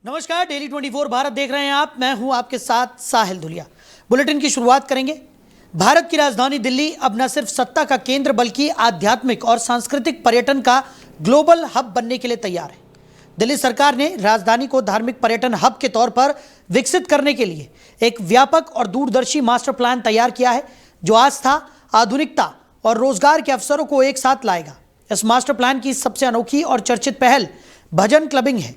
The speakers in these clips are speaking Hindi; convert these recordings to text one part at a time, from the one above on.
नमस्कार, डेली 24 भारत देख रहे हैं आप। मैं हूं आपके साथ साहिल धुलिया। बुलेटिन की शुरुआत करेंगे। भारत की राजधानी दिल्ली अब न सिर्फ सत्ता का केंद्र बल्कि आध्यात्मिक और सांस्कृतिक पर्यटन का ग्लोबल हब बनने के लिए तैयार है। दिल्ली सरकार ने राजधानी को धार्मिक पर्यटन हब के तौर पर विकसित करने के लिए एक व्यापक और दूरदर्शी मास्टर प्लान तैयार किया है, जो आस्था, आधुनिकता और रोजगार के अवसरों को एक साथ लाएगा। इस मास्टर प्लान की सबसे अनोखी और चर्चित पहल भजन क्लबिंग है।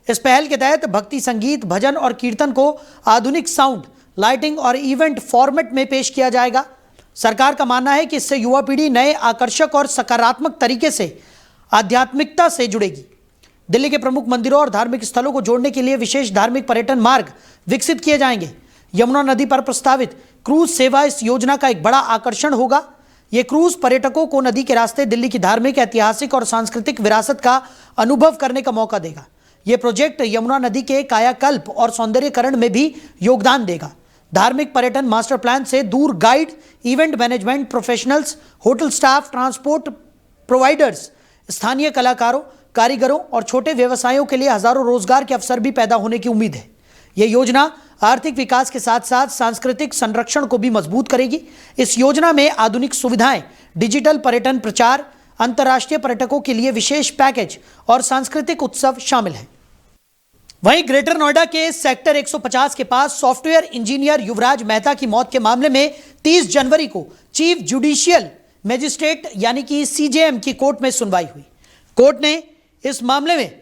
इस पहल के तहत भक्ति संगीत, भजन और कीर्तन को आधुनिक साउंड, लाइटिंग और इवेंट फॉर्मेट में पेश किया जाएगा। सरकार का मानना है कि इससे युवा पीढ़ी नए, आकर्षक और सकारात्मक तरीके से आध्यात्मिकता से जुड़ेगी। दिल्ली के प्रमुख मंदिरों और धार्मिक स्थलों को जोड़ने के लिए विशेष धार्मिक पर्यटन मार्ग विकसित किए जाएंगे। यमुना नदी पर प्रस्तावित क्रूज सेवा इस योजना का एक बड़ा आकर्षण होगा। ये क्रूज पर्यटकों को नदी के रास्ते दिल्ली की धार्मिक, ऐतिहासिक और सांस्कृतिक विरासत का अनुभव करने का मौका देगा। यह प्रोजेक्ट यमुना नदी के कायाकल्प और सौंदर्यीकरण में भी योगदान देगा। धार्मिक पर्यटन मास्टर प्लान से दूर guide, event management professionals, hotel staff, transport providers, स्थानीय कलाकारों, कारीगरों और छोटे व्यवसायों के लिए हजारों रोजगार के अवसर भी पैदा होने की उम्मीद है। यह योजना आर्थिक विकास के साथ साथ सांस्कृतिक संरक्षण को भी मजबूत करेगी। इस योजना में आधुनिक सुविधाएं, डिजिटल पर्यटन प्रचार, अंतर्राष्ट्रीय पर्यटकों के लिए विशेष पैकेज और सांस्कृतिक उत्सव शामिल हैं। वहीं ग्रेटर नोएडा के सेक्टर 150 के पास सॉफ्टवेयर इंजीनियर युवराज मेहता की मौत के मामले में 30 जनवरी को चीफ जुडिशियल मजिस्ट्रेट यानी कि सीजेएम की कोर्ट में सुनवाई हुई। कोर्ट ने इस मामले में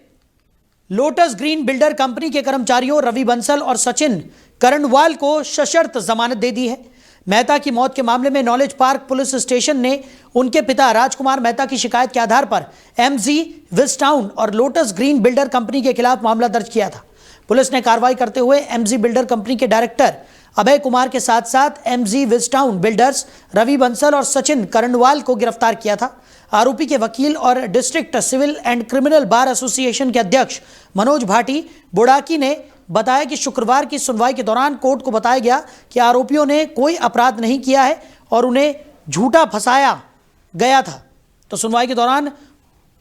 लोटस ग्रीन बिल्डर कंपनी के कर्मचारियों रवि बंसल और सचिन करणवाल को सशर्त जमानत दे दी है। मेहता की मौत के मामले में नॉलेज पार्क पुलिस स्टेशन ने उनके पिता राजकुमार मेहता की शिकायत के आधार पर एमजी विस्टाउन और लोटस ग्रीन बिल्डर कंपनी के खिलाफ मामला दर्ज किया था। पुलिस ने कार्रवाई करते हुए एमजी बिल्डर कंपनी के डायरेक्टर अभय कुमार के साथ साथ MG Wish Town builders Ravi Bansal और सचिन करणवाल को गिरफ्तार किया था। आरोपी के वकील और district civil and criminal bar association के अध्यक्ष मनोज भाटी बुडाकी ने बताया कि शुक्रवार की सुनवाई के दौरान कोर्ट को बताया गया कि आरोपियों ने कोई अपराध नहीं किया है और उन्हें झूठा फंसाया गया था। तो सुनवाई के दौरान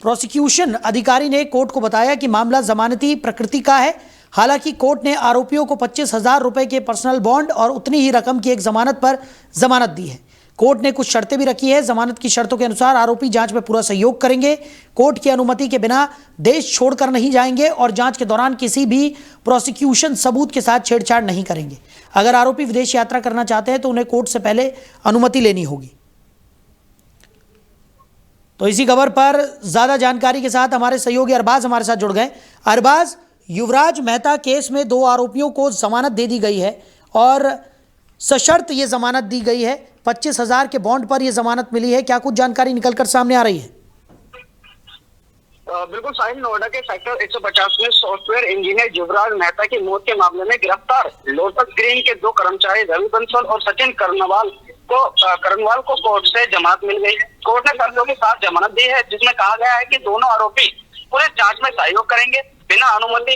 प्रोसिक्यूशन अधिकारी ने कोर्ट को बताया कि मामला जमानती प्रकृति का है। हालांकि कोर्ट ने आरोपियों को 25,000 रुपए के पर्सनल बॉन्ड और उतनी ही रकम की एक जमानत पर जमानत दी है। कोर्ट ने कुछ शर्तें भी रखी है। जमानत की शर्तों के अनुसार आरोपी जांच में पूरा सहयोग करेंगे, कोर्ट की अनुमति के बिना देश छोड़कर नहीं जाएंगे और जांच के दौरान किसी भी प्रोसिक्यूशन सबूत के साथ छेड़छाड़ नहीं करेंगे। अगर आरोपी विदेश यात्रा करना चाहते हैं तो उन्हें कोर्ट से पहले अनुमति लेनी होगी। तो इसी खबर पर ज्यादा जानकारी के साथ हमारे सहयोगी अरबाज हमारे साथ जुड़ गए। अरबाज, युवराज मेहता केस में 2 आरोपियों को जमानत दे दी गई है और सशर्त ये जमानत दी गई है। 25,000 के बॉन्ड पर यह जमानत मिली है। क्या कुछ जानकारी निकलकर सामने आ रही है? बिल्कुल साहिल, नोएडा के सेक्टर 150 में सॉफ्टवेयर इंजीनियर युवराज मेहता की मौत के मामले में गिरफ्तार लोटस ग्रीन के 2 कर्मचारी रवि बंसल और सचिन करणवाल को कोर्ट से जमानत मिल गई है। कोर्ट ने शर्तों के साथ जमानत दी है, जिसमें कहा गया है कि दोनों आरोपी पुलिस जांच में सहयोग करेंगे, बिना अनुमति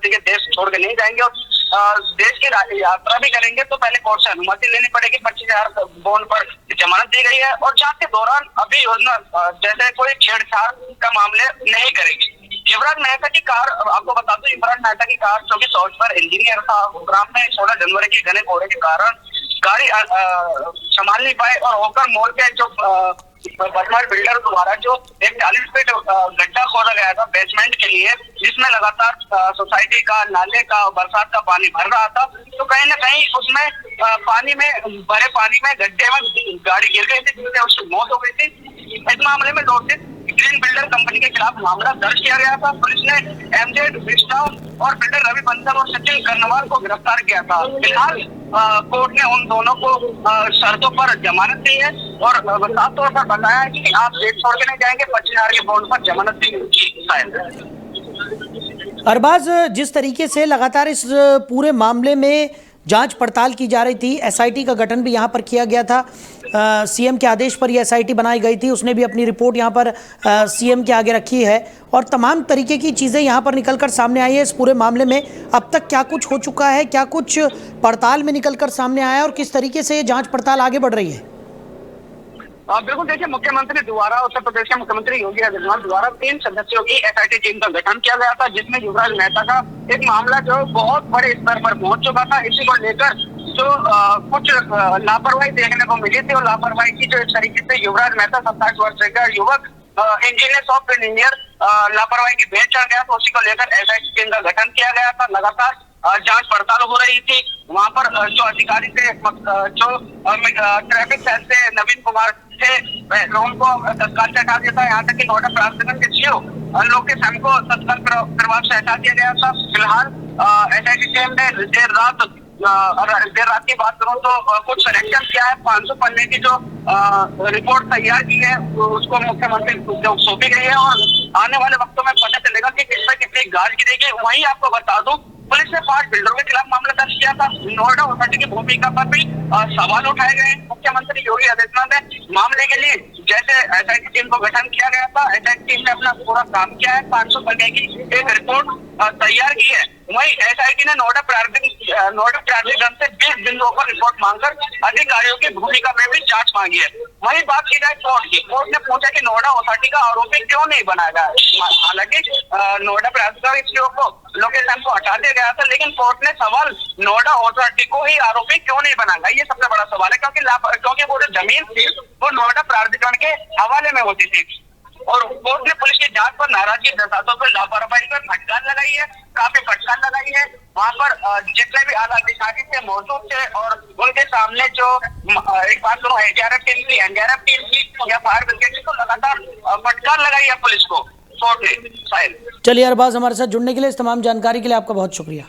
के देश छोड़ के नहीं जाएंगे और देश की यात्रा भी करेंगे तो पहले कोर्ट से अनुमति लेनी पड़ेगी। 25,000 बॉन्ड पर जमानत दी गई है और जांच के दौरान अभी योजना जैसे कोई छेड़छाड़ का मामले नहीं करेगी। युवराज मेहता की कार, आपको बता दूं, युवराज मेहता की कार जो कि सॉफ्टवेयर इंजीनियर था, गुरुग्राम में 16 जनवरी की घने कोहरे के कारण गाड़ी संभाल नहीं पाए और होकर मोड़ के जो बदमाश बिल्डर द्वारा जो एक 40 फीट गड्ढा खोदा गया था बेसमेंट के लिए, जिसमें लगातार सोसाइटी का, नाले का, बरसात का पानी भर रहा था, तो कहीं ना कहीं उसमें भरे पानी में गड्ढे में गाड़ी गिर गई थी, जिससे उसकी मौत हो गई थी। इस मामले में लोटस ग्रीन बिल्डर कंपनी के खिलाफ मामला दर्ज किया गया था। पुलिस ने एमजे विस्टाउन और बिल्डर रवि बंसल और सचिन करणवाल को गिरफ्तार किया था। फिलहाल कोर्ट ने उन दोनों को शर्तों पर जमानत दी है और साफ तौर पर बताया है कि आप देश छोड़ के नहीं जाएंगे। 25,000 के बॉन्ड पर जमानत दी गई। अरबाज, जिस तरीके से लगातार इस पूरे मामले में जांच पड़ताल की जा रही थी, एसआईटी का गठन भी यहाँ पर किया गया था। सीएम के आदेश पर यह एसआईटी बनाई गई थी। उसने भी अपनी रिपोर्ट यहाँ पर सीएम के आगे रखी है और तमाम तरीके की चीज़ें यहाँ पर निकलकर सामने आई है। इस पूरे मामले में अब तक क्या कुछ हो चुका है, क्या कुछ पड़ताल में निकलकर सामने आया है और किस तरीके से ये जांच पड़ताल आगे बढ़ रही है? बिल्कुल, देखिए मुख्यमंत्री द्वारा, उत्तर प्रदेश के मुख्यमंत्री योगी आदित्यनाथ द्वारा 3 सदस्यों की एसआईटी टीम का गठन किया गया था, जिसमें युवराज मेहता का एक मामला जो बहुत बड़े स्तर पर पहुंच चुका था। इसी को लेकर जो कुछ लापरवाही देखने को मिली थी, और लापरवाही की जो एक तरीके से युवराज मेहता 27 वर्ष का युवक इंजीनियर, सॉफ्टवेयर इंजीनियर लापरवाही की भेंट चढ़ गया, तो उसी को लेकर एसआईटी टीम का गठन किया गया था। लगातार जांच पड़ताल हो रही थी। वहां पर जो अधिकारी थे, जो ट्रैफिक सेल से नवीन कुमार थे, उनको तत्काल से हटा दिया था। यहाँ तक कि नोएडा प्राधिकरण के सीईओ लोकेश एम को तत्काल प्रभाव से हटा दिया गया था। फिलहाल एसआईटी टीम ने देर रात की बात करूं तो कुछ करेक्शन किया है। 500 पन्ने की जो रिपोर्ट तैयार की है उसको मुख्यमंत्री को सौंपी गई है, और आने वाले वक्तों में पता चलेगा कि किस पर कितनी गाज गिरेगी। वहीं आपको बता दूं, पुलिस ने 5 बिल्डरों के खिलाफ मामला दर्ज किया था। नोएडा अथॉरिटी की भूमिका पर भी सवाल उठाए गए। मुख्यमंत्री योगी आदित्यनाथ ने मामले के लिए जैसे एसआईटी टीम को गठन किया गया था, एसआईटी टीम ने अपना पूरा काम किया है। 500 पन्ने की एक रिपोर्ट तैयार की है। वहीं एसआईटी ने नोएडा प्राधिकरण से 20 बिंदुओं पर रिपोर्ट मांगकर अधिकारियों की भूमिका में भी जांच मांगी है। वहीं बात की जाए कोर्ट की, कोर्ट ने पूछा कि नोएडा अथॉरिटी का आरोपी क्यों नहीं बनाया गया। हालांकि नोएडा प्राधिकरण सीईओ को लोकेश एम को हटा दिया गया था, लेकिन कोर्ट ने सवाल नोएडा अथॉरिटी को ही आरोपी क्यों नहीं बनाया, ये सबसे बड़ा सवाल है। क्योंकि वो जो जमीन थी वो नोएडा प्राधिकरण के हवाले में होती थी, और कोर्ट ने पुलिस की जांच पर नाराजगी दर्शाते हुए लापरवाही पर फटकार लगाई है, काफी फटकार लगाई है। वहां पर जितने भी आला अधिकारी थे मौजूद थे, और उनके सामने जो एक बात करूं एनडीआरएफ टीम की या फायर ब्रिगेड की, तो लगातार फटकार लगाई है पुलिस को कोर्ट ने। साहिल, चलिए अरबाज, हमारे साथ जुड़ने के लिए, इस तमाम जानकारी के लिए आपका बहुत शुक्रिया।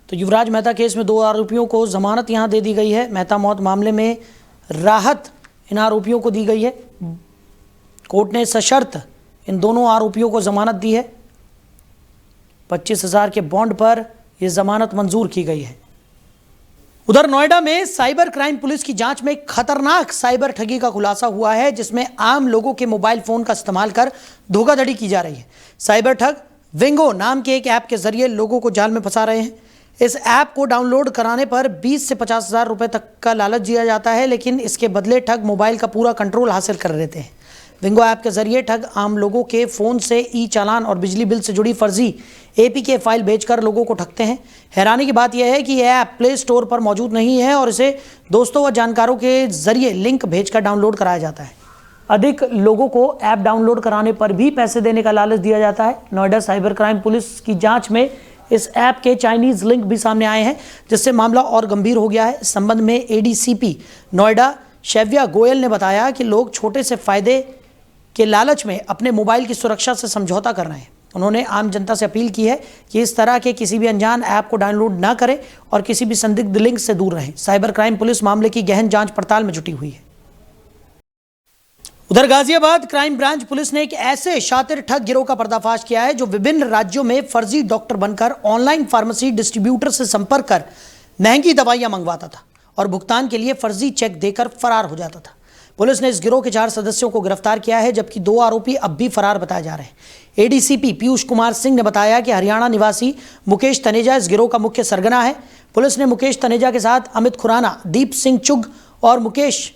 तो युवराज मेहता केस में 2 आरोपियों को जमानत यहां दे दी गई है। मेहता मौत मामले में राहत इन आरोपियों को दी गई है। कोर्ट ने सशर्त इन दोनों आरोपियों को जमानत दी है। 25,000 के बॉन्ड पर यह जमानत मंजूर की गई है। उधर नोएडा में साइबर क्राइम पुलिस की जांच में खतरनाक साइबर ठगी का खुलासा हुआ है, जिसमें आम लोगों के मोबाइल फोन का इस्तेमाल कर धोखाधड़ी की जा रही है। साइबर ठग विंगो नाम के एक ऐप के जरिए लोगों को जाल में फंसा रहे हैं। इस ऐप को डाउनलोड कराने पर 20 से 50,000 रुपए तक का लालच दिया जाता है, लेकिन इसके बदले ठग मोबाइल का पूरा कंट्रोल हासिल कर लेते हैं। विंगो ऐप के जरिए ठग आम लोगों के फ़ोन से ई चालान और बिजली बिल से जुड़ी फर्जी APK फाइल भेजकर लोगों को ठगते हैं। हैरानी की बात यह है कि यह ऐप प्ले स्टोर पर मौजूद नहीं है, और इसे दोस्तों व जानकारों के जरिए लिंक भेजकर डाउनलोड कराया जाता है। अधिक लोगों को ऐप डाउनलोड कराने पर भी पैसे देने का लालच दिया जाता है। नोएडा साइबर क्राइम पुलिस की जाँच में इस ऐप के चाइनीज लिंक भी सामने आए हैं, जिससे मामला और गंभीर हो गया है। इस संबंध में ADCP नोएडा शैव्या गोयल ने बताया कि लोग छोटे से फायदे के लालच में अपने मोबाइल की सुरक्षा से समझौता कर रहे हैं। उन्होंने आम जनता से अपील की है कि इस तरह के किसी भी अनजान ऐप को डाउनलोड ना करें और किसी भी संदिग्ध लिंक से दूर रहें। साइबर क्राइम पुलिस मामले की गहन जांच पड़ताल में जुटी हुई है। उधर गाजियाबाद क्राइम ब्रांच पुलिस ने एक ऐसे शातिर ठग गिरोह का पर्दाफाश किया है जो विभिन्न राज्यों में फर्जी डॉक्टर बनकर ऑनलाइन फार्मेसी डिस्ट्रीब्यूटर से संपर्क कर महंगी दवाइयां मंगवाता था और भुगतान के लिए फर्जी चेक देकर फरार हो जाता था। पुलिस ने इस गिरोह के 4 सदस्यों को गिरफ्तार किया है, जबकि 2 आरोपी अब भी फरार बताए जा रहे हैं। ADCP पीयूष कुमार सिंह ने बताया कि हरियाणा निवासी मुकेश तनेजा इस गिरोह का मुख्य सरगना है। पुलिस ने मुकेश तनेजा के साथ अमित खुराना, दीप सिंह चुग और मुकेश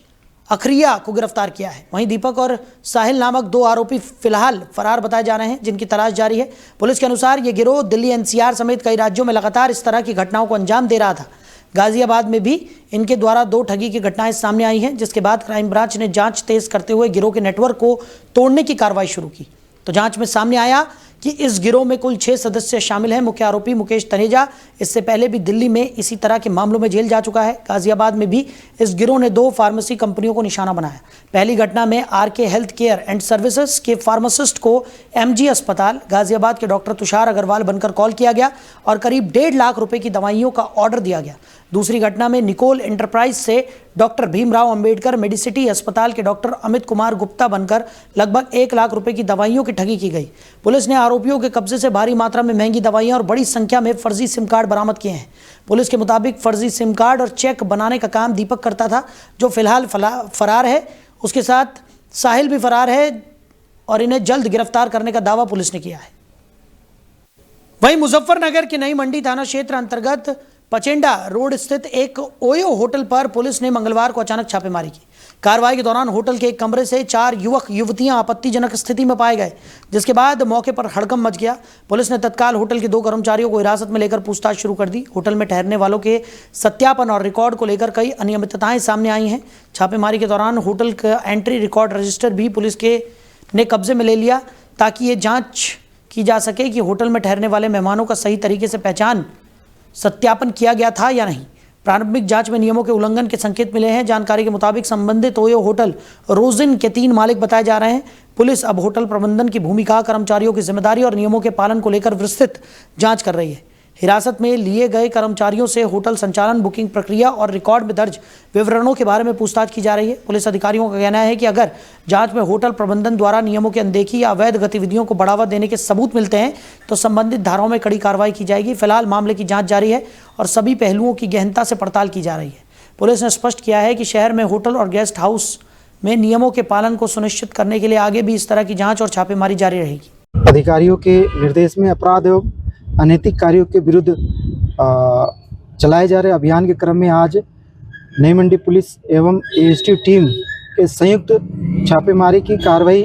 अखरिया को गिरफ्तार किया है। वहीं दीपक और साहिल नामक 2 आरोपी फिलहाल फरार बताए जा रहे हैं, जिनकी तलाश जारी है। पुलिस के अनुसार ये गिरोह दिल्ली NCR समेत कई राज्यों में लगातार इस तरह की घटनाओं को अंजाम दे रहा था। गाजियाबाद में भी इनके द्वारा 2 ठगी की घटनाएं सामने आई हैं, जिसके बाद क्राइम ब्रांच ने जांच तेज करते हुए गिरोह के नेटवर्क को तोड़ने की कार्रवाई शुरू की। तो जांच में सामने आया कि इस गिरोह में कुल 6 सदस्य शामिल हैं। मुख्य आरोपी मुकेश तनेजा इससे पहले भी दिल्ली में इसी तरह के मामलों में जेल जा चुका है। गाजियाबाद में भी इस गिरोह ने 2 फार्मेसी कंपनियों को निशाना बनाया। पहली घटना में RK health care and services के फार्मासिस्ट को MG अस्पताल गाजियाबाद के डॉक्टर तुषार अग्रवाल बनकर कॉल किया गया और करीब 1.5 लाख रुपए की दवाइयों का ऑर्डर दिया गया। दूसरी घटना में निकोल एंटरप्राइज से डॉक्टर भीमराव अंबेडकर मेडिसिटी अस्पताल के डॉक्टर अमित कुमार गुप्ता बनकर लगभग 1 लाख रुपए की दवाइयों की ठगी की गई। पुलिस ने आरोपियों के कब्जे से भारी मात्रा में महंगी दवाइयां और बड़ी संख्या में फर्जी सिम कार्ड बरामद किए हैं। पुलिस के मुताबिक फर्जी सिम कार्ड और चेक बनाने का काम दीपक करता था, जो फिलहाल फरार है। उसके साथ साहिल भी फरार है और इन्हें जल्द गिरफ्तार करने का दावा पुलिस ने किया है। वहीं मुजफ्फरनगर के नई मंडी थाना क्षेत्र अंतर्गत पचेंडा रोड स्थित एक ओयो होटल पर पुलिस ने मंगलवार को अचानक छापेमारी की। कार्रवाई के दौरान होटल के एक कमरे से 4 युवक युवतियां आपत्तिजनक स्थिति में पाए गए, जिसके बाद मौके पर हड़कंप मच गया। पुलिस ने तत्काल होटल के 2 कर्मचारियों को हिरासत में लेकर पूछताछ शुरू कर दी। होटल में ठहरने वालों के सत्यापन और रिकॉर्ड को लेकर कई अनियमितताएं सामने आई हैं। छापेमारी के दौरान होटल का एंट्री रिकॉर्ड रजिस्टर भी पुलिस ने कब्जे में ले लिया, ताकि ये जांच की जा सके कि होटल में ठहरने वाले मेहमानों का सही तरीके से पहचान सत्यापन किया गया था या नहीं। प्रारंभिक जांच में नियमों के उल्लंघन के संकेत मिले हैं। जानकारी के मुताबिक संबंधित ओयो होटल रोजिन के 3 मालिक बताए जा रहे हैं। पुलिस अब होटल प्रबंधन की भूमिका, कर्मचारियों की जिम्मेदारी और नियमों के पालन को लेकर विस्तृत जांच कर रही है। हिरासत में लिए गए कर्मचारियों से होटल संचालन, बुकिंग प्रक्रिया और रिकॉर्ड में दर्ज विवरणों के बारे में पूछताछ की जा रही है। पुलिस अधिकारियों का कहना है कि अगर जांच में होटल प्रबंधन द्वारा नियमों की अनदेखी या अवैध गतिविधियों को बढ़ावा देने के सबूत मिलते हैं तो संबंधित धाराओं में कड़ी कार्रवाई की जाएगी। फिलहाल मामले की जांच जारी है और सभी पहलुओं की गहनता से पड़ताल की जा रही है। पुलिस ने स्पष्ट किया है कि शहर में होटल और गेस्ट हाउस में नियमों के पालन को सुनिश्चित करने के लिए आगे भी इस तरह की जाँच और छापेमारी जारी रहेगी। अधिकारियों के निर्देश में अपराध एवं अनैतिक कार्यों के विरुद्ध चलाए जा रहे अभियान के क्रम में आज नई मंडी पुलिस एवं एएसटी टीम के संयुक्त छापेमारी की कार्रवाई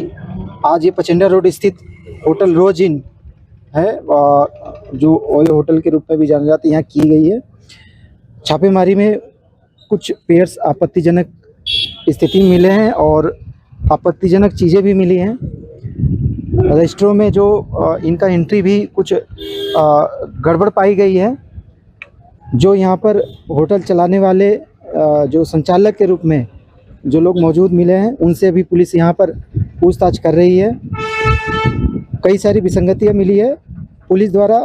आज ये पचेंडा रोड स्थित होटल रोज इन है, जो ओयो होटल के रूप में भी जाना जाता है, यहाँ की गई है। छापेमारी में कुछ पेयर्स आपत्तिजनक स्थिति में मिले हैं और आपत्तिजनक चीज़ें भी मिली हैं। रजिस्टरों में जो इनका एंट्री भी कुछ गड़बड़ पाई गई है। जो यहाँ पर होटल चलाने वाले जो संचालक के रूप में जो लोग मौजूद मिले हैं, उनसे भी पुलिस यहाँ पर पूछताछ कर रही है। कई सारी विसंगतियाँ मिली है। पुलिस द्वारा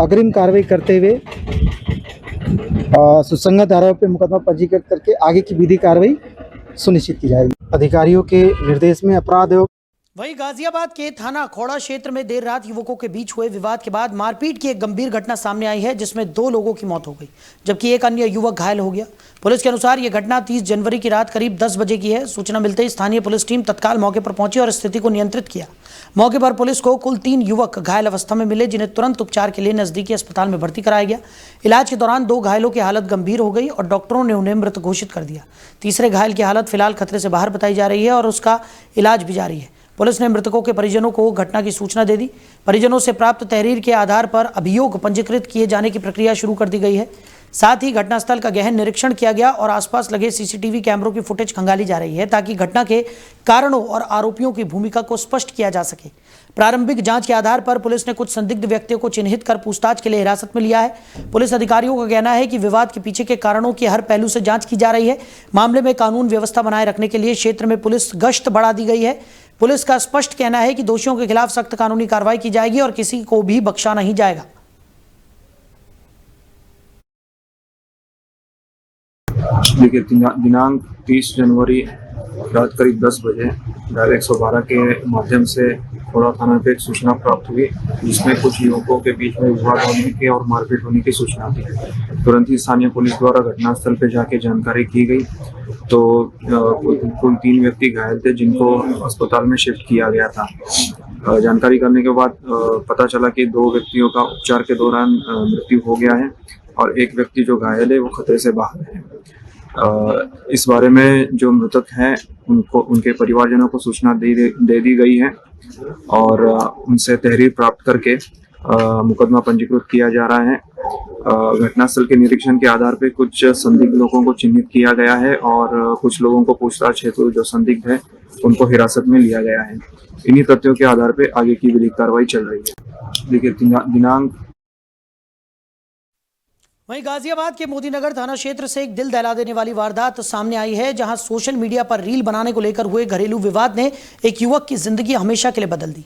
अग्रिम कार्रवाई करते हुए सुसंगत धाराओं पर मुकदमा पंजीकृत करके आगे की विधि कार्रवाई सुनिश्चित की जाएगी। अधिकारियों के निर्देश में अपराध एवं वहीं गाजियाबाद के थाना खोड़ा क्षेत्र में देर रात युवकों के बीच हुए विवाद के बाद मारपीट की एक गंभीर घटना सामने आई है, जिसमें 2 लोगों की मौत हो गई जबकि एक अन्य युवक घायल हो गया। पुलिस के अनुसार यह घटना 30 जनवरी की रात करीब 10 बजे की है। सूचना मिलते ही स्थानीय पुलिस टीम तत्काल मौके पर पहुंची और स्थिति को नियंत्रित किया। मौके पर पुलिस को कुल 3 युवक घायल अवस्था में मिले, जिन्हें तुरंत उपचार के लिए नजदीकी अस्पताल में भर्ती कराया गया। इलाज के दौरान 2 घायलों की हालत गंभीर हो गई और डॉक्टरों ने उन्हें मृत घोषित कर दिया। तीसरे घायल की हालत फिलहाल खतरे से बाहर बताई जा रही है और उसका इलाज भी जारी है। पुलिस ने मृतकों के परिजनों को घटना की सूचना दे दी। परिजनों से प्राप्त तहरीर के आधार पर अभियोग पंजीकृत किए जाने की प्रक्रिया शुरू कर दी गई है। साथ ही घटनास्थल का गहन निरीक्षण किया गया और आसपास लगे सीसीटीवी कैमरों की फुटेज खंगाली जा रही है, ताकि घटना के कारणों और आरोपियों की भूमिका को स्पष्ट किया जा सके। प्रारंभिक जांच के आधार पर पुलिस ने कुछ संदिग्ध व्यक्तियों को चिन्हित कर पूछताछ के लिए हिरासत में लिया है। पुलिस अधिकारियों का कहना है कि विवाद के पीछे के कारणों की हर पहलू से जांच की जा रही है। मामले में कानून व्यवस्था बनाए रखने के लिए क्षेत्र में पुलिस गश्त बढ़ा दी गई है। पुलिस का स्पष्ट कहना है कि दोषियों के खिलाफ सख्त कानूनी कार्रवाई की जाएगी और किसी को भी बख्शा नहीं जाएगा। देखिए, दिनांक 30 जनवरी रात करीब 10 बजे डायल 112 के माध्यम से खोड़ा थाना पे एक सूचना प्राप्त हुई, जिसमें कुछ युवकों के बीच में विवाद होने की और मारपीट होने की सूचना थी। तुरंत ही स्थानीय पुलिस द्वारा घटनास्थल पर जाके जानकारी की गई तो कुल 3 व्यक्ति घायल थे, जिनको अस्पताल में शिफ्ट किया गया था। जानकारी करने के बाद पता चला कि 2 व्यक्तियों का उपचार के दौरान मृत्यु हो गया है और एक व्यक्ति जो घायल है वो खतरे से बाहर है। इस बारे में जो मृतक हैं उनको उनके परिवारजनों को सूचना दे दी गई है और उनसे तहरीर प्राप्त करके मुकदमा पंजीकृत किया जा रहा है। घटनास्थल के निरीक्षण के आधार पर कुछ संदिग्ध लोगों को चिन्हित किया गया है और कुछ लोगों को पूछताछ हेतु जो संदिग्ध है उनको हिरासत में लिया गया है। इन्हीं तथ्यों के आधार पर आगे की विधिक कार्रवाई चल रही है। देखिए, दिनांक वहीं गाजियाबाद के मोदीनगर थाना क्षेत्र से एक दिल दहला देने वाली वारदात सामने आई है, जहां सोशल मीडिया पर रील बनाने को लेकर हुए घरेलू विवाद ने एक युवक की जिंदगी हमेशा के लिए बदल दी।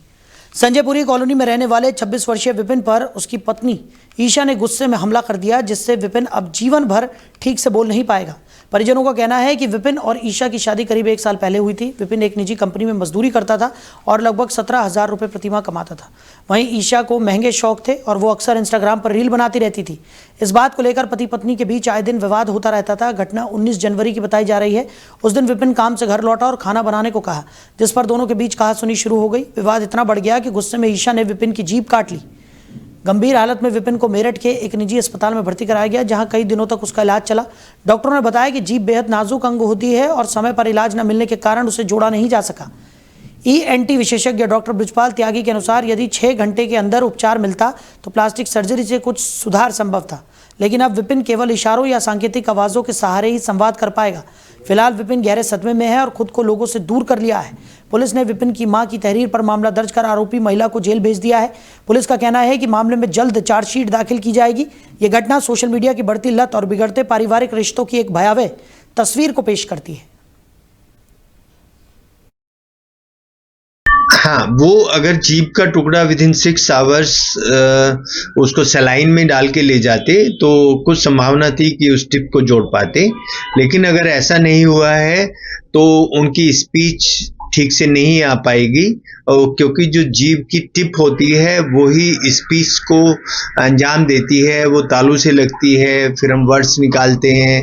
संजयपुरी कॉलोनी में रहने वाले 26 वर्षीय विपिन पर उसकी पत्नी ईशा ने गुस्से में हमला कर दिया, जिससे विपिन अब जीवन भर ठीक से बोल नहीं पाएगा। परिजनों का कहना है कि विपिन और ईशा की शादी करीब 1 साल पहले हुई थी। विपिन एक निजी कंपनी में मजदूरी करता था और लगभग 17,000 रुपये प्रतिमाह कमाता था। वहीं ईशा को महंगे शौक थे और वो अक्सर इंस्टाग्राम पर रील बनाती रहती थी। इस बात को लेकर पति पत्नी के बीच आए दिन विवाद होता रहता था। घटना 19 जनवरी की बताई जा रही है। उस दिन विपिन काम से घर लौटा और खाना बनाने को कहा, जिस पर दोनों के बीच कहासुनी शुरू हो गई। विवाद इतना बढ़ गया कि गुस्से में ईशा ने विपिन की जीभ काट ली। गंभीर हालत में विपिन को मेरठ के एक निजी अस्पताल में भर्ती कराया गया, जहां कई दिनों तक उसका इलाज चला। डॉक्टरों ने बताया कि जीभ बेहद नाजुक अंग होती है और समय पर इलाज न मिलने के कारण उसे जोड़ा नहीं जा सका। ENT विशेषज्ञ डॉक्टर ब्रिजपाल त्यागी के अनुसार यदि 6 घंटे के अंदर उपचार मिलता तो प्लास्टिक सर्जरी से कुछ सुधार संभव था, लेकिन अब विपिन केवल इशारों या सांकेतिक आवाज़ों के सहारे ही संवाद कर पाएगा। फिलहाल विपिन गहरे सदमे में है और खुद को लोगों से दूर कर लिया है। पुलिस ने विपिन की मां की तहरीर पर मामला दर्ज कर आरोपी महिला को जेल भेज दिया है। पुलिस का कहना है कि मामले में जल्द चार्जशीट दाखिल की जाएगी। ये घटना सोशल मीडिया की बढ़ती लत और बिगड़ते पारिवारिक रिश्तों की एक भयावह तस्वीर को पेश करती है। हाँ, वो अगर जीभ का टुकड़ा विदिन 6 आवर्स उसको सलाइन में डाल के ले जाते तो कुछ संभावना थी कि उस टिप को जोड़ पाते, लेकिन अगर ऐसा नहीं हुआ है तो उनकी स्पीच ठीक से नहीं आ पाएगी, और क्योंकि जो जीभ की टिप होती है वो ही स्पीच को अंजाम देती है, वो तालू से लगती है, फिर हम वर्ड्स निकालते हैं।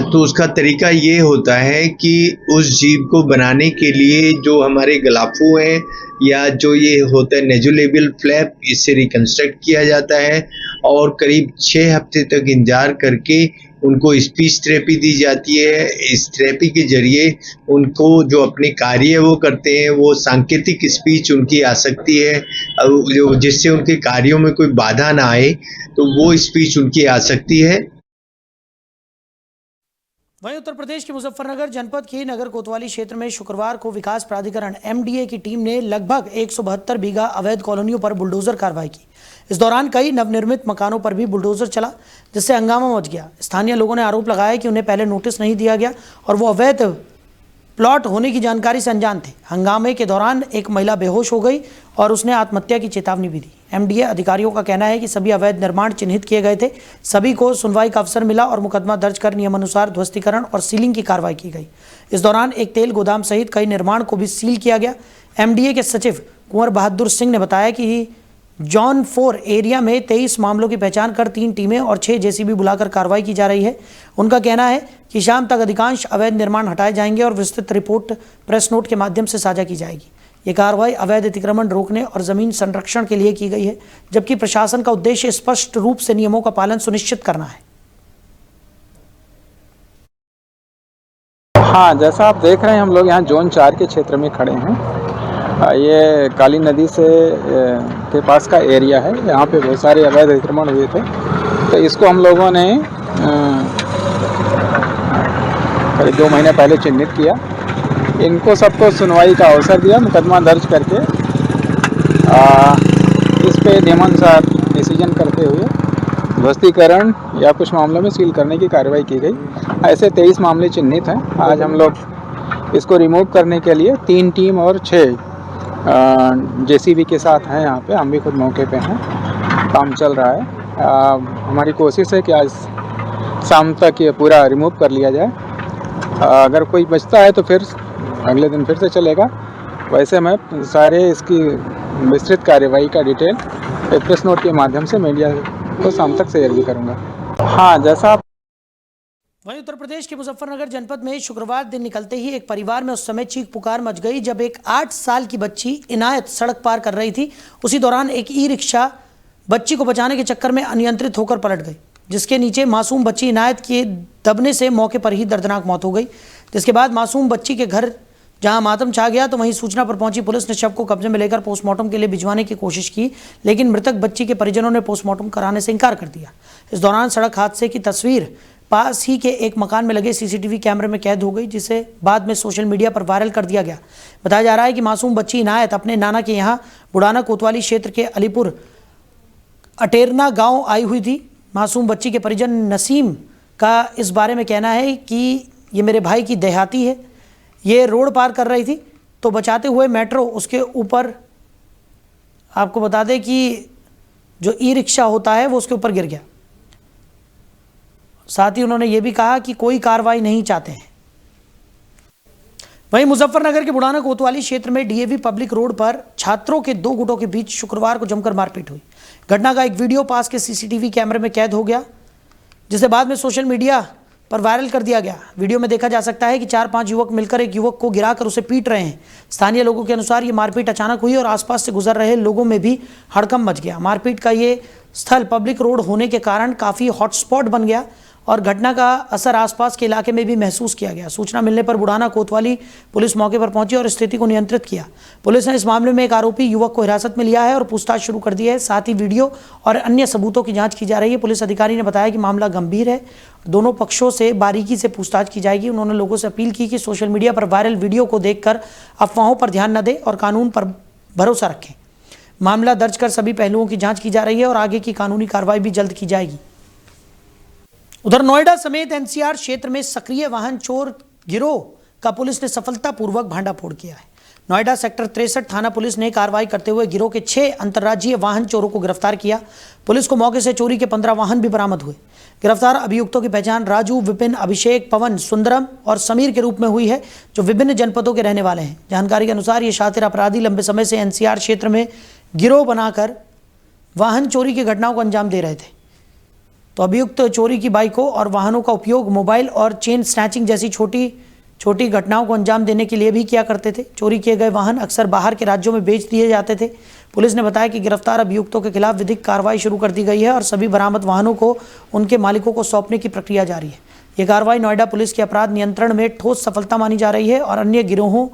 तो उसका तरीका ये होता है कि उस जीभ को बनाने के लिए जो हमारे गलाफू हैं या जो ये होता है नेजुलेबियल फ्लैप, इससे रिकंस्ट्रक्ट किया जाता है और करीब 6 हफ्ते तक इंतजार करके उनको स्पीच थेरेपी दी जाती है। इस थेरेपी के जरिए उनको जो अपने कार्य वो करते हैं वो सांकेतिक स्पीच उनकी आ सकती है, जो जिससे उनके कार्यों में कोई बाधा ना आए, तो वो स्पीच उनकी आ सकती है। वहीं उत्तर प्रदेश के मुजफ्फरनगर जनपद के नगर कोतवाली क्षेत्र में शुक्रवार को विकास प्राधिकरण MDA की टीम ने लगभग 172 बीघा अवैध कॉलोनियों पर बुलडोजर कार्रवाई की। इस दौरान कई नवनिर्मित मकानों पर भी बुलडोजर चला, जिससे हंगामा मच गया। स्थानीय लोगों ने आरोप लगाया कि उन्हें पहले नोटिस नहीं दिया गया और वो अवैध प्लॉट होने की जानकारी से अनजान थे। हंगामे के दौरान एक महिला बेहोश हो गई और उसने आत्महत्या की चेतावनी भी दी। MDA अधिकारियों का कहना है कि सभी अवैध निर्माण चिन्हित किए गए थे, सभी को सुनवाई का अवसर मिला और मुकदमा दर्ज कर नियमानुसार ध्वस्तीकरण और सीलिंग की कार्रवाई की गई। इस दौरान एक तेल गोदाम सहित कई निर्माण को भी सील किया गया। MDA के सचिव कुंवर बहादुर सिंह ने बताया कि जॉन 4 एरिया में 23 मामलों की पहचान कर 3 टीमें और 6 JCB बुलाकर कार्रवाई की जा रही है। उनका कहना है कि शाम तक अधिकांश अवैध निर्माण हटाए जाएंगे और विस्तृत रिपोर्ट प्रेस नोट के माध्यम से साझा की जाएगी। ये कार्रवाई अवैध अतिक्रमण रोकने और जमीन संरक्षण के लिए की गई है, जबकि प्रशासन का उद्देश्य स्पष्ट रूप से नियमों का पालन सुनिश्चित करना है। हाँ, जैसा आप देख रहे हैं, हम लोग यहाँ जोन 4 के क्षेत्र में खड़े हैं। ये काली नदी से के पास का एरिया है। यहाँ पे बहुत सारे अवैध अतिक्रमण हुए थे, तो इसको हम लोगों ने करीब 2 महीने पहले चिन्हित किया। इनको सबको सुनवाई का अवसर दिया, मुकदमा दर्ज करके इस पे नियमानुसार डिसीजन करते हुए ध्वस्तीकरण या कुछ मामलों में सील करने की कार्रवाई की गई। ऐसे 23 मामले चिन्हित हैं। आज हम लोग इसको रिमूव करने के लिए 3 टीम और 6 JCB के साथ हैं यहाँ पे। हम भी खुद मौके पे हैं, काम चल रहा है। हमारी कोशिश है कि आज शाम तक ये पूरा रिमूव कर लिया जाए। अगर कोई बचता है तो फिर अगले दिन फिर से चलेगा। वैसे मैं सारे इसकी विस्तृत कार्रवाई का डिटेल प्रेस नोट के माध्यम से मीडिया को शाम तक शेयर भी करूँगा। हाँ, जैसा वहीं उत्तर प्रदेश के मुजफ्फरनगर जनपद में शुक्रवार दिन निकलते ही एक परिवार में उस समय चीख पुकार मच गई जब एक 8 साल की बच्ची इनायत सड़क पार कर रही थी। उसी दौरान एक ई-रिक्शा बच्ची को बचाने के चक्कर में अनियंत्रित होकर पलट गई, जिसके नीचे मासूम बच्ची इनायत के दबने से मौके पर ही दर्दनाक मौत हो गई। जिसके बाद मासूम बच्ची के घर जहां मातम छा गया, तो वहीं सूचना पर पहुंची पुलिस ने शव को कब्जे में लेकर पोस्टमार्टम के लिए भिजवाने की कोशिश की, लेकिन मृतक बच्ची के परिजनों ने पोस्टमार्टम कराने से इनकार कर दिया। इस दौरान सड़क हादसे की तस्वीर पास ही के एक मकान में लगे CCTV कैमरे में कैद हो गई, जिसे बाद में सोशल मीडिया पर वायरल कर दिया गया। बताया जा रहा है कि मासूम बच्ची इनायत अपने नाना के यहाँ बुढ़ाना कोतवाली क्षेत्र के अलीपुर अटेरना गांव आई हुई थी। मासूम बच्ची के परिजन नसीम का इस बारे में कहना है कि ये मेरे भाई की देहाती है, ये रोड पार कर रही थी तो बचाते हुए मेट्रो उसके ऊपर, आपको बता दें कि जो ई-रिक्शा होता है वो उसके ऊपर गिर गया। साथ ही उन्होंने ये भी कहा कि कोई कार्रवाई नहीं चाहते हैं। वहीं मुजफ्फरनगर के बुढ़ाना कोतवाली क्षेत्र में DAV पब्लिक रोड पर छात्रों के 2 गुटों के बीच शुक्रवार को जमकर मारपीट हुई। घटना का एक वीडियो पास के CCTV कैमरे में कैद हो गया, जिसे बाद में सोशल मीडिया पर वायरल कर दिया गया। वीडियो में देखा जा सकता है कि 4-5 युवक मिलकर एक युवक को गिराकर उसे पीट रहे हैं। स्थानीय लोगों के अनुसार ये मारपीट अचानक हुई और आसपास से गुजर रहे लोगों में भी हड़कंप मच गया। मारपीट का ये स्थल पब्लिक रोड होने के कारण काफ़ी हॉटस्पॉट बन गया और घटना का असर आसपास के इलाके में भी महसूस किया गया। सूचना मिलने पर बुढ़ाना कोतवाली पुलिस मौके पर पहुंची और स्थिति को नियंत्रित किया। पुलिस ने इस मामले में एक आरोपी युवक को हिरासत में लिया है और पूछताछ शुरू कर दी है। साथ ही वीडियो और अन्य सबूतों की जांच की जा रही है। पुलिस अधिकारी ने बताया कि मामला गंभीर है, दोनों पक्षों से बारीकी से पूछताछ की जाएगी। उन्होंने लोगों से अपील की कि सोशल मीडिया पर वायरल वीडियो को देखकर अफवाहों पर ध्यान न दें और कानून पर भरोसा रखें। मामला दर्ज कर सभी पहलुओं की जांच की जा रही है और आगे की कानूनी कार्रवाई भी जल्द की जाएगी। उधर नोएडा समेत एनसीआर क्षेत्र में सक्रिय वाहन चोर गिरोह का पुलिस ने सफलतापूर्वक भांडाफोड़ किया है। नोएडा सेक्टर 63 थाना पुलिस ने कार्रवाई करते हुए गिरोह के 6 अंतर्राज्यीय वाहन चोरों को गिरफ्तार किया। पुलिस को मौके से चोरी के 15 वाहन भी बरामद हुए। गिरफ्तार अभियुक्तों की पहचान राजू, विपिन, अभिषेक, पवन, सुंदरम और समीर के रूप में हुई है, जो विभिन्न जनपदों के रहने वाले हैं। जानकारी के अनुसार ये शातिर अपराधी लंबे समय से एनसीआर क्षेत्र में गिरोह बनाकर वाहन चोरी की घटनाओं को अंजाम दे रहे थे। तो अभियुक्त चोरी की बाइकों और वाहनों का उपयोग मोबाइल और चेन स्नैचिंग जैसी छोटी घटनाओं को अंजाम देने के लिए भी किया करते थे। चोरी किए गए वाहन अक्सर बाहर के राज्यों में बेच दिए जाते थे। पुलिस ने बताया कि गिरफ्तार अभियुक्तों के खिलाफ विधिक कार्रवाई शुरू कर दी गई है और सभी बरामद वाहनों को उनके मालिकों को सौंपने की प्रक्रिया जारी है। ये कार्रवाई नोएडा पुलिस के अपराध नियंत्रण में ठोस सफलता मानी जा रही है और अन्य गिरोहों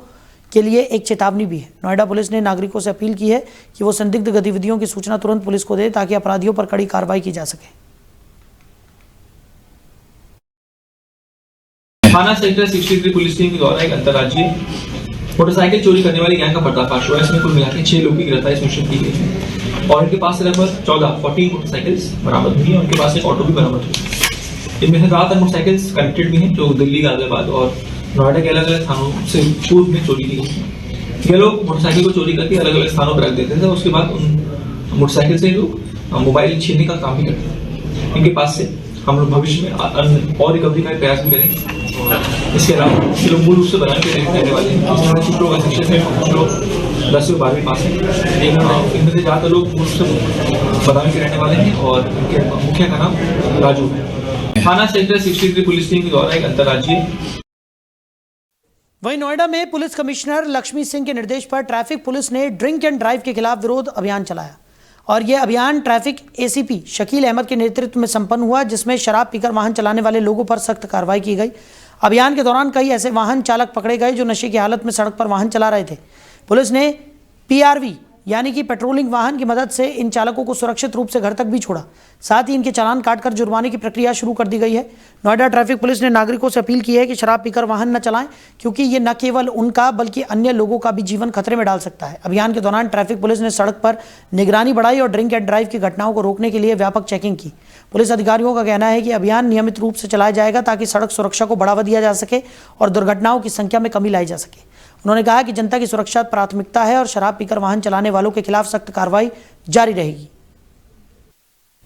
के लिए एक चेतावनी भी है। नोएडा पुलिस ने नागरिकों से अपील की है कि वो संदिग्ध गतिविधियों की सूचना तुरंत पुलिस को दे ताकि अपराधियों पर कड़ी कार्रवाई की जा सके। थाना सेक्टर 63 पुलिस टीम के द्वारा एक अंतर्राज्यीय मोटरसाइकिल चोरी करने वाली गैंग का पर्दाफाश हुआ। इसमें कुल मिलाकर 6 लोगों की गिरफ्तारी सुनिश्चित की गई है और इनके पास से लगभग 14 मोटरसाइकिल्स बरामद हुई है और इनके पास एक ऑटो भी बरामद हुई। इनमें से ज्यादातर मोटरसाइकिल्स कनेक्टेड भी हैं, जो दिल्ली, गाजियाबाद और नोएडा के अलग अलग थानों से पूर्व में चोरी की गई। ये लोग मोटरसाइकिल को चोरी करके अलग अलग स्थानों पर रख देते थे। उसके बाद उन मोटरसाइकिल से लोग मोबाइल छीनने का काम भी करते हैं। इनके पास से हम लोग भविष्य में और रिकवरी का प्रयास भी करेंगे। इसके अलावा ये लोग मूल रूप से बनाने के रहने वाले हैं। कुछ लोग शिक्षक हैं, कुछ लोग 10वीं 12वीं पास हैं। इनमें से ज़्यादातर लोग मूल रूप से बनाने के रहने वाले हैं और इनके मुखिया का नाम राजू है। थाना सेक्टर 63 पुलिस टीम के द्वारा एक अंतर्राज्यीय। वहीं नोएडा में पुलिस कमिश्नर लक्ष्मी सिंह के निर्देश पर ट्रैफिक पुलिस ने ड्रिंक एंड ड्राइव के खिलाफ विरोध अभियान चलाया और यह अभियान ट्रैफिक एसीपी शकील अहमद के नेतृत्व में संपन्न हुआ, जिसमें शराब पीकर वाहन चलाने वाले लोगों पर सख्त कार्रवाई की गई। अभियान के दौरान कई ऐसे वाहन चालक पकड़े गए जो नशे की हालत में सड़क पर वाहन चला रहे थे। पुलिस ने पीआरवी यानी कि पेट्रोलिंग वाहन की मदद से इन चालकों को सुरक्षित रूप से घर तक भी छोड़ा। साथ ही इनके चालान काटकर जुर्माने की प्रक्रिया शुरू कर दी गई है। नोएडा ट्रैफिक पुलिस ने नागरिकों से अपील की है कि शराब पीकर वाहन न चलाएं, क्योंकि ये न केवल उनका बल्कि अन्य लोगों का भी जीवन खतरे में डाल सकता है। अभियान के दौरान ट्रैफिक पुलिस ने सड़क पर निगरानी बढ़ाई और ड्रिंक एंड ड्राइव की घटनाओं को रोकने के लिए व्यापक चेकिंग की। पुलिस अधिकारियों का कहना है कि अभियान नियमित रूप से चलाया जाएगा ताकि सड़क सुरक्षा को बढ़ावा दिया जा सके और दुर्घटनाओं की संख्या में कमी लाई जा सके। उन्होंने कहा कि जनता की सुरक्षा प्राथमिकता है और शराब पीकर वाहन चलाने वालों के खिलाफ सख्त कार्रवाई जारी रहेगी।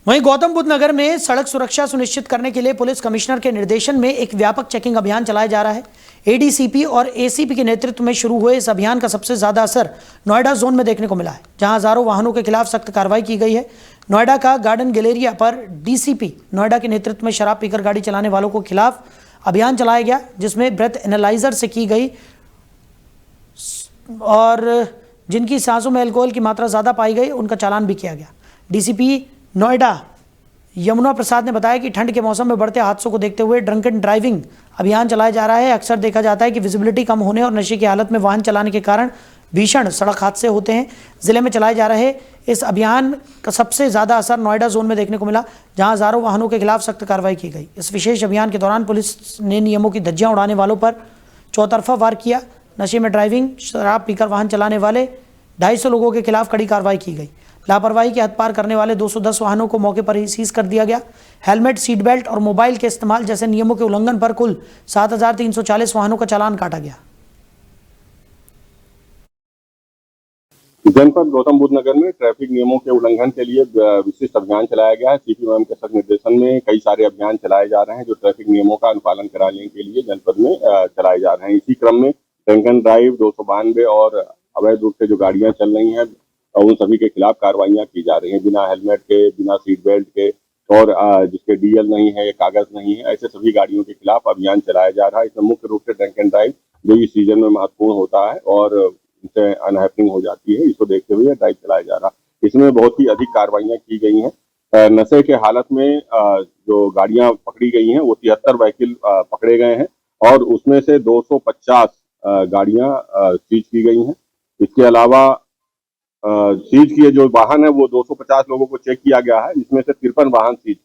वहीं गौतम बुद्ध नगर में सड़क सुरक्षा सुनिश्चित करने के लिए पुलिस कमिश्नर के निर्देशन में एक व्यापक चेकिंग अभियान चलाया जा रहा है। एडीसीपी और एसीपी के नेतृत्व में शुरू हुए इस अभियान का सबसे ज्यादा असर नोएडा जोन में देखने को मिला है, जहां हजारों वाहनों के खिलाफ सख्त कार्रवाई की गई है। नोएडा का गार्डन गैलेरिया पर डीसीपी नोएडा के नेतृत्व में शराब पीकर गाड़ी चलाने वालों को खिलाफ अभियान चलाया गया, जिसमें ब्रेथ एनालाइजर से की गई और जिनकी सांसों में अल्कोहल की मात्रा ज़्यादा पाई गई उनका चालान भी किया गया। डीसीपी नोएडा यमुना प्रसाद ने बताया कि ठंड के मौसम में बढ़ते हादसों को देखते हुए ड्रंक एंड ड्राइविंग अभियान चलाया जा रहा है। अक्सर देखा जाता है कि विजिबिलिटी कम होने और नशे की हालत में वाहन चलाने के कारण भीषण सड़क हादसे होते हैं। जिले में चलाए जा रहे इस अभियान का सबसे ज़्यादा असर नोएडा जोन में देखने को मिला, जहां हजारों वाहनों के खिलाफ सख्त कार्रवाई की गई। इस विशेष अभियान के दौरान पुलिस ने नियमों की धज्जियां उड़ाने वालों पर चौतरफा वार किया। नशे में ड्राइविंग, शराब पीकर वाहन चलाने वाले 250 लोगों के खिलाफ कड़ी कार्रवाई की गई। लापरवाही की हद पार करने वाले 210 वाहनों को मौके पर ही सीज कर दिया गया। हेलमेट, सीट बेल्ट और मोबाइल के इस्तेमाल जैसे नियमों के उल्लंघन पर कुल 7340 वाहनों का चालान काटा गया। जनपद गौतम बुद्ध नगर में ट्रैफिक नियमों के उल्लंघन के लिए विशिष्ट अभियान चलाया गया है। सीपी मैम के सख्त निर्देशन में कई सारे अभियान चलाए जा रहे हैं जो ट्रैफिक नियमों का अनुपालन कराने के लिए जनपद में चलाए जा रहे हैं। इसी क्रम में ड्रिंक एंड ड्राइव 292 और अवैध रूप से जो गाड़ियां चल रही हैं उन सभी के खिलाफ कार्रवाइयां की जा रही हैं। बिना हेलमेट के, बिना सीट बेल्ट के और जिसके डीएल नहीं है या कागज नहीं है, ऐसे सभी गाड़ियों के खिलाफ अभियान चलाया जा रहा है। इसमें मुख्य रूप से ड्रंक एंड ड्राइव जो इस सीजन में महत्वपूर्ण होता है और इनसे अनहैपनिंग हो जाती है, इसको देखते हुए ड्राइव चलाया जा रहा है। इसमें बहुत ही अधिक कार्रवाइयां की गई हैं। नशे के हालत में जो गाड़ियां पकड़ी गई हैं वो 73 व्हीकल पकड़े गए हैं और उसमें से 250 गाड़ियां सीज की गई हैं। इसके अलावा सीज किए जो वाहन है वो 250 लोगों को चेक किया गया है, इसमें से 53 वाहन सीज।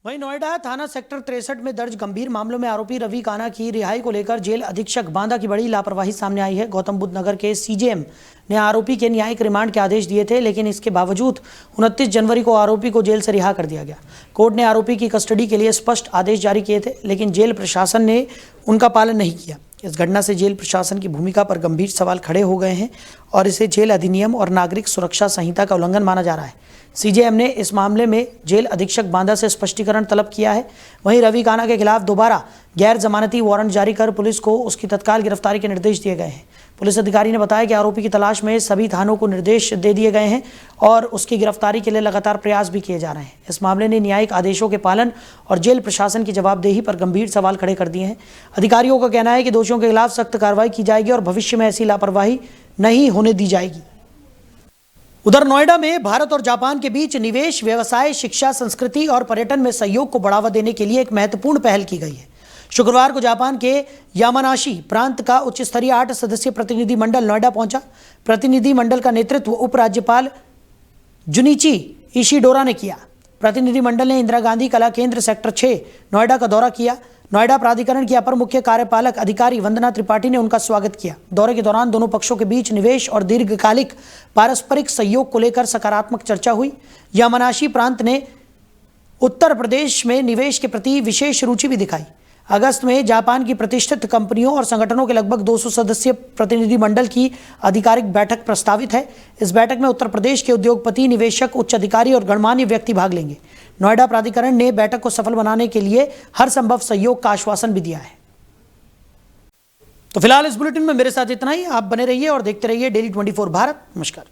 वहीं नोएडा थाना सेक्टर 63 में दर्ज गंभीर मामलों में आरोपी रवि काना की रिहाई को लेकर जेल अधीक्षक बांदा की बड़ी लापरवाही सामने आई है। गौतम बुद्ध नगर के सीजेएम ने आरोपी के न्यायिक रिमांड के आदेश दिए थे, लेकिन इसके बावजूद 29 जनवरी को आरोपी को जेल से रिहा कर दिया गया। कोर्ट ने आरोपी की कस्टडी के लिए स्पष्ट आदेश जारी किए थे, लेकिन जेल प्रशासन ने उनका पालन नहीं किया। इस घटना से जेल प्रशासन की भूमिका पर गंभीर सवाल खड़े हो गए हैं और इसे जेल अधिनियम और नागरिक सुरक्षा संहिता का उल्लंघन माना जा रहा है। सीजेएम ने इस मामले में जेल अधीक्षक बांदा से स्पष्टीकरण तलब किया है। वहीं रवि काना के खिलाफ दोबारा गैर जमानती वारंट जारी कर पुलिस को उसकी तत्काल गिरफ्तारी के निर्देश दिए गए हैं। पुलिस अधिकारी ने बताया कि आरोपी की तलाश में सभी थानों को निर्देश दे दिए गए हैं और उसकी गिरफ्तारी के लिए लगातार प्रयास भी किए जा रहे हैं। इस मामले ने न्यायिक आदेशों के पालन और जेल प्रशासन की जवाबदेही पर गंभीर सवाल खड़े कर दिए हैं। अधिकारियों का कहना है कि दोषियों के खिलाफ सख्त कार्रवाई की जाएगी और भविष्य में ऐसी लापरवाही नहीं होने दी जाएगी। उधर नोएडा में भारत और जापान के बीच निवेश, व्यवसाय, शिक्षा, संस्कृति और पर्यटन में सहयोग को बढ़ावा देने के लिए एक महत्वपूर्ण पहल की गई है। शुक्रवार को जापान के यामानाशी प्रांत का उच्च स्तरीय 8 सदस्यीय प्रतिनिधि मंडल नोएडा पहुंचा। प्रतिनिधि मंडल का नेतृत्व उपराज्यपाल जुनिची इशिडोरा ने किया। प्रतिनिधि मंडल ने इंदिरा गांधी कला केंद्र सेक्टर 6 नोएडा का दौरा किया। नोएडा प्राधिकरण की अपर मुख्य कार्यपालक अधिकारी वंदना त्रिपाठी ने उनका स्वागत किया। दौरे के दौरान दोनों पक्षों के बीच निवेश और दीर्घकालिक पारस्परिक सहयोग को लेकर सकारात्मक चर्चा हुई। यामानाशी प्रांत ने उत्तर प्रदेश में निवेश के प्रति विशेष रुचि भी दिखाई। अगस्त में जापान की प्रतिष्ठित कंपनियों और संगठनों के लगभग 200 सदस्यीय प्रतिनिधि मंडल की आधिकारिक बैठक प्रस्तावित है। इस बैठक में उत्तर प्रदेश के उद्योगपति, निवेशक, उच्च अधिकारी और गणमान्य व्यक्ति भाग लेंगे। नोएडा प्राधिकरण ने बैठक को सफल बनाने के लिए हर संभव सहयोग का आश्वासन भी दिया है। तो फिलहाल इस बुलेटिन में मेरे साथ इतना ही। आप बने रहिए और देखते रहिए डेली 24 भारत। नमस्कार।